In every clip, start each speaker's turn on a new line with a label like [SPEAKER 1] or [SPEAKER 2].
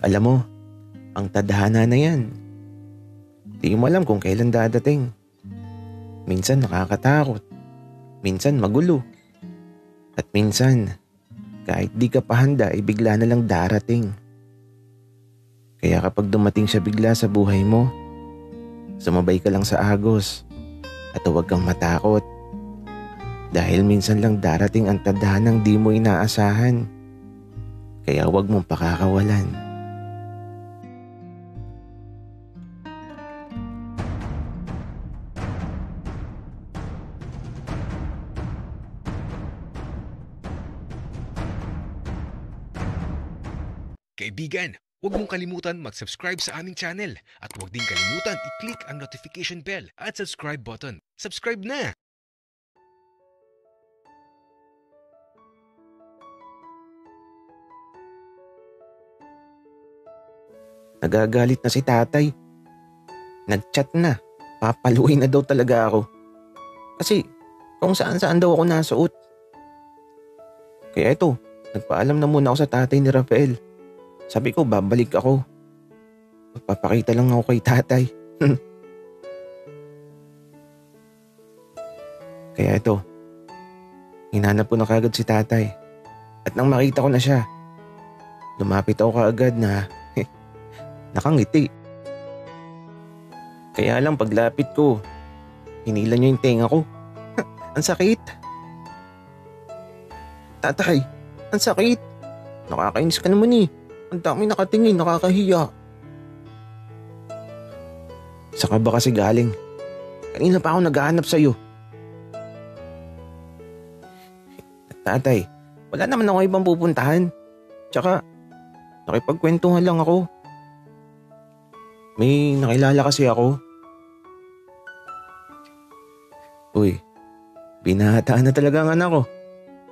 [SPEAKER 1] Alam mo, ang tadhana na yan. Di mo alam kung kailan dadating. Minsan nakakatakot, minsan magulo, at minsan kahit di ka pa handa ay bigla na lang darating. Kaya kapag dumating siya bigla sa buhay mo, sumabay ka lang sa agos at huwag kang matakot. Dahil minsan lang darating ang tadhanang di mo inaasahan. Kaya huwag mong pakakawalan.
[SPEAKER 2] Kaibigan, huwag mong kalimutan mag-subscribe sa aming channel at huwag din kalimutan i-click ang notification bell at subscribe button. Subscribe na!
[SPEAKER 1] Nagagalit na si tatay. Nag-chat na. Papaluin na daw talaga ako. Kasi kung saan-saan daw ako nasuot. Kaya ito, nagpaalam na muna ako sa tatay ni Rafael. Sabi ko babalik ako. Magpapakita lang ako kay tatay. Kaya ito, hinanap ko na kagad si tatay. At nang makita ko na siya, lumapit ako kaagad na nakangiti. Kaya lang paglapit ko, hinila niya yung tenga ko. Ang sakit. Tatay, ang sakit. Nakakainis ka naman eh. Ang dami nakatingin, nakakahiya. Saka ba kasi galing? Kanina pa ako naghahanap sa'yo. Tatay, wala naman ako ibang pupuntahan. Tsaka, nakipagkwentuhan lang ako. May nakilala kasi ako. Uy, binata na talaga ang anak ko.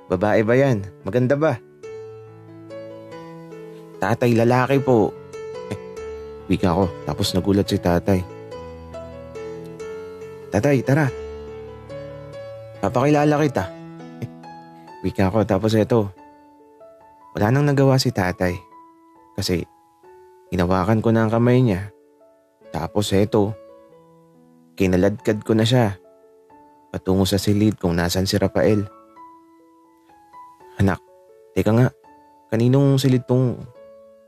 [SPEAKER 1] Babae ba yan? Maganda ba? Tatay, lalaki po. Wika ko, tapos nagulat si tatay. Tatay, tara. Papakilala kita. Wika ko, tapos eto. Wala nang nagawa si tatay. Kasi, hinawakan ko na ang kamay niya. Tapos eto, kinaladkad ko na siya. Patungo sa silid kung nasan si Rafael. Anak, teka nga, kaninong silid tong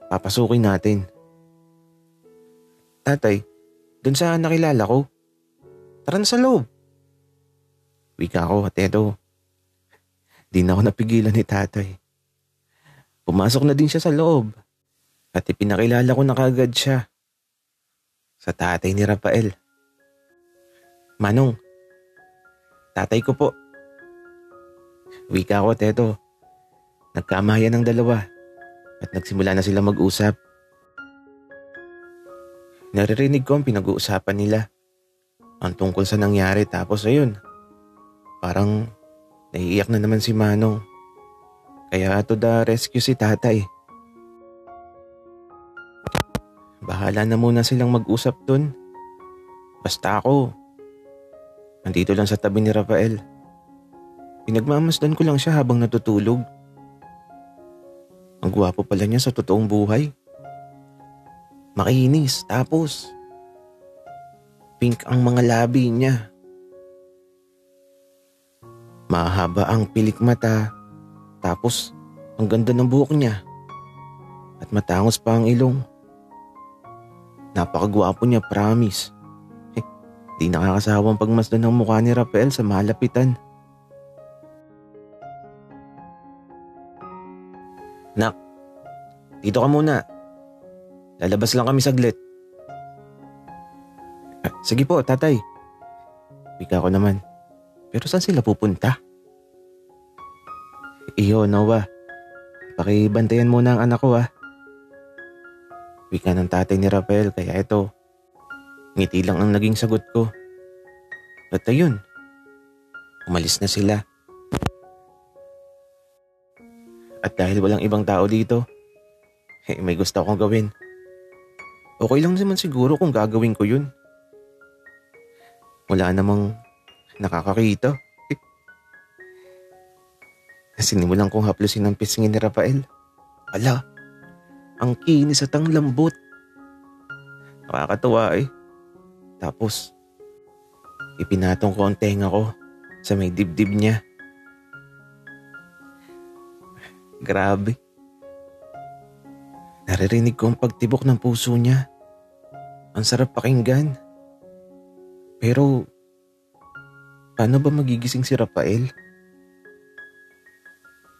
[SPEAKER 1] papasukin natin? Tatay, dun sa nakilala ko. Tara na sa loob. Wika ko at eto, di na ako napigilan ni tatay. Pumasok na din siya sa loob at ipinakilala ko na kagad siya sa tatay ni Rafael. Manong, tatay ko po. Wika ko at eto, nagkamayan ng dalawa at nagsimula na sila mag-usap. Naririnig ko ang pinag-uusapan nila. Ang tungkol sa nangyari tapos ayun, parang naiiyak na naman si Manong. Kaya to the rescue si tatay. Bahala na muna silang mag-usap dun. Basta ako, nandito lang sa tabi ni Rafael. Pinagmamasdan ko lang siya habang natutulog. Ang gwapo pala niya sa totoong buhay. Makinis, tapos pink ang mga labi niya. Mahaba ang pilik mata, tapos ang ganda ng buhok niya. At matangos pa ang ilong. Napakagwapo niya, promise. Di nakakasawang pagmasdan ng mukha ni Rafael sa malapitan. Nak, dito ka muna. Lalabas lang kami saglit. Sige po, tatay. Wika ko naman. Pero saan sila pupunta? Iyo, Noah. Pakibantayan muna ang anak ko Wika ng tatay ni Rafael, kaya ito, ngiti lang ang naging sagot ko. At ayun, umalis na sila. At dahil walang ibang tao dito, may gusto akong gawin. Okay lang naman siguro kung gagawin ko yun. Wala namang nakakakita. Sinimulan kong haplusin ang pisngin ni Rafael. Ala, Ang kinis at ang lambot. Nakakatuwa eh. Tapos, ipinatong ko ang tenga ko sa may dibdib niya. Grabe. Naririnig ko ang pagtibok ng puso niya. Ang sarap pakinggan. Pero, paano ba magigising si Rafael?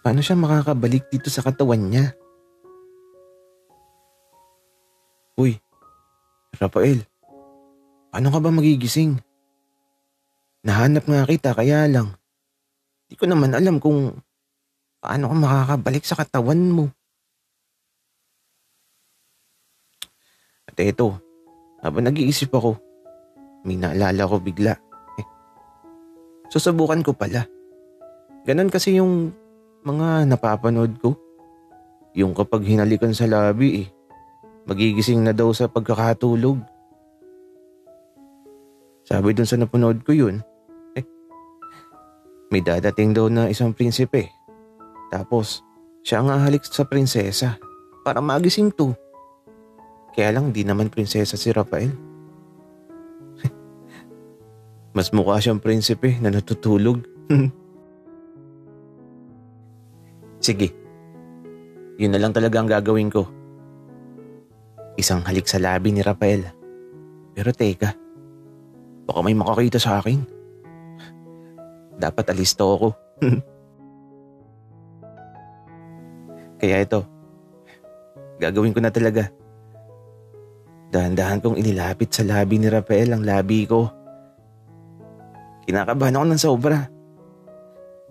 [SPEAKER 1] Paano siya makakabalik dito sa katawan niya? Uy, Rafael, paano ka ba magigising? Nahanap nga kita kaya lang. Di ko naman alam kung paano ka makakabalik sa katawan mo. At eto, habang nag-iisip ako, may naalala ko bigla. Susubukan ko pala. Ganon kasi yung mga napapanood ko. Yung kapag hinalikan sa labi magigising na daw sa pagkakatulog. Sabi dun sa napanood ko yun, may dadating daw na isang prinsipe. Tapos, siya ang hahalik sa prinsesa para magising to. Kaya lang di naman prinsesa si Rafael. Mas mukha siyang prinsipe na natutulog. Sige, yun na lang talaga ang gagawin ko. Isang halik sa labi ni Rafael. Pero teka, baka may makakita sa akin. Dapat alisto ako. Kaya ito, gagawin ko na talaga. Dahan-dahan kong inilapit sa labi ni Rafael ang labi ko. Kinakabahan ako ng sobra.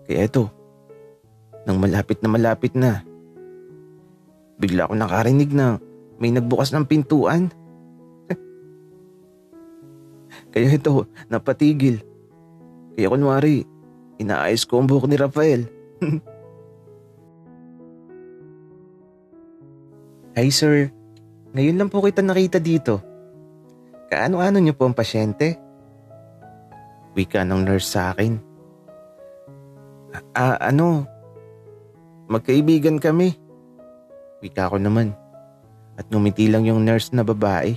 [SPEAKER 1] Kaya ito, nang malapit na, bigla akong nakarinig na may nagbukas ng pintuan. Kaya ito, napatigil. Kaya kunwari, inaayos ko ang buhok ni Rafael. Hi sir, ngayon lang po kita nakita dito. Kaano-ano niyo po ang pasyente? Wika ng nurse sa akin. Magkaibigan kami. Wika ko naman. At ngumiti lang yung nurse na babae.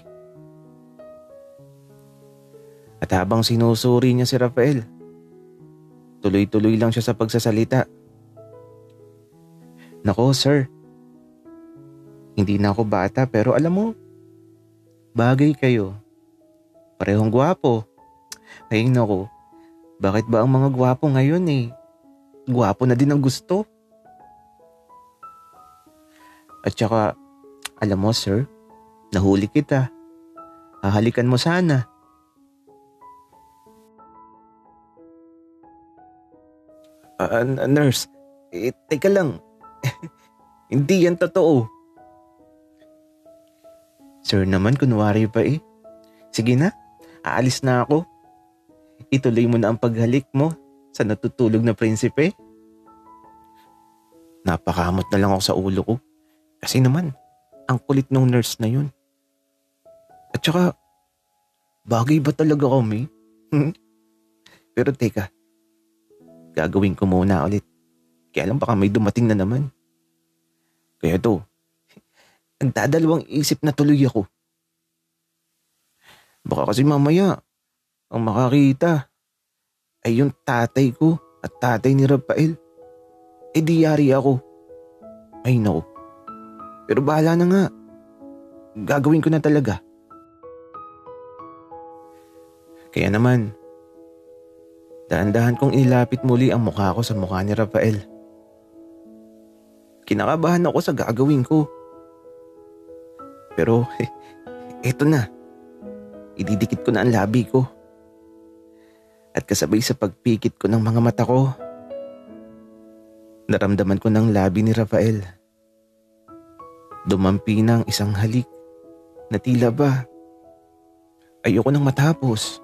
[SPEAKER 1] At habang sinusuri niya si Rafael, tuloy-tuloy lang siya sa pagsasalita. Nako sir, hindi na ako bata pero alam mo, bagay kayo. Parehong gwapo. Ay nako, bakit ba ang mga gwapo ngayon gwapo na din ang gusto? At saka, alam mo sir, nahuli kita. Hahalikan mo sana. Nurse, teka lang. Hindi yan totoo. Sir naman, kunwari pa Sige na, aalis na ako. Ituloy mo na ang paghalik mo sa natutulog na prinsipe. Napakamot na lang ako sa ulo ko. Kasi naman, ang kulit ng nurse na yun. At saka, bagay ba talaga kami? Pero teka, gagawin ko muna ulit. Kaya lang baka may dumating na naman. Kaya to, nagdadalawang isip na tuloy ako. Baka kasi mamaya, ang makakita ay yung tatay ko at tatay ni Rafael. Di yari ako. Ay naku. Pero bahala na nga. Gagawin ko na talaga. Kaya naman, dahan-dahan kong inilapit muli ang mukha ko sa mukha ni Rafael. Kinakabahan ako sa gagawin ko. Pero, eto na. Ididikit ko na ang labi ko. At kasabay sa pagpikit ko ng mga mata ko, naramdaman ko ng labi ni Rafael. Dumampi ng isang halik na tila ba ayoko nang matapos.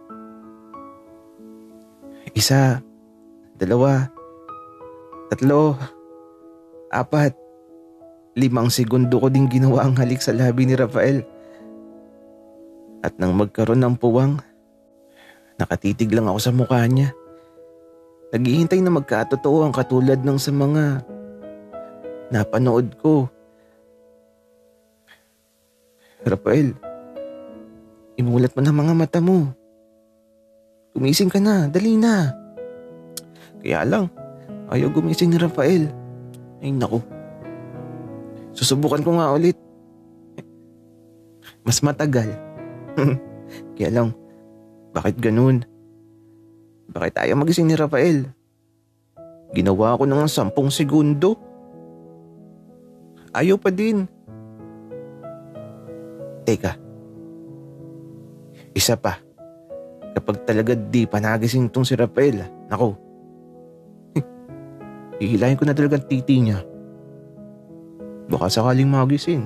[SPEAKER 1] 1, 2, 3, 4, 5 segundo ko ding ginawa ang halik sa labi ni Rafael. At nang magkaroon ng puwang, nakatitig lang ako sa mukha niya. Naghihintay na magkatotoo ang katulad ng sa mga napanood ko. Rafael, imulat mo na mga mata mo. Gumising ka na, dali na. Kaya lang, ayaw gumising ni Rafael. Ay naku. Susubukan ko nga ulit. Mas matagal. Kaya lang, bakit ganun? Bakit ayaw magising ni Rafael? Ginawa ko na nga 10 segundo. Ayaw pa din. Teka. Isa pa. Kapag talaga di pa nagising tong si Rafael, nako. Hihilahin ko na talaga ang titi niya. Baka sakaling magising.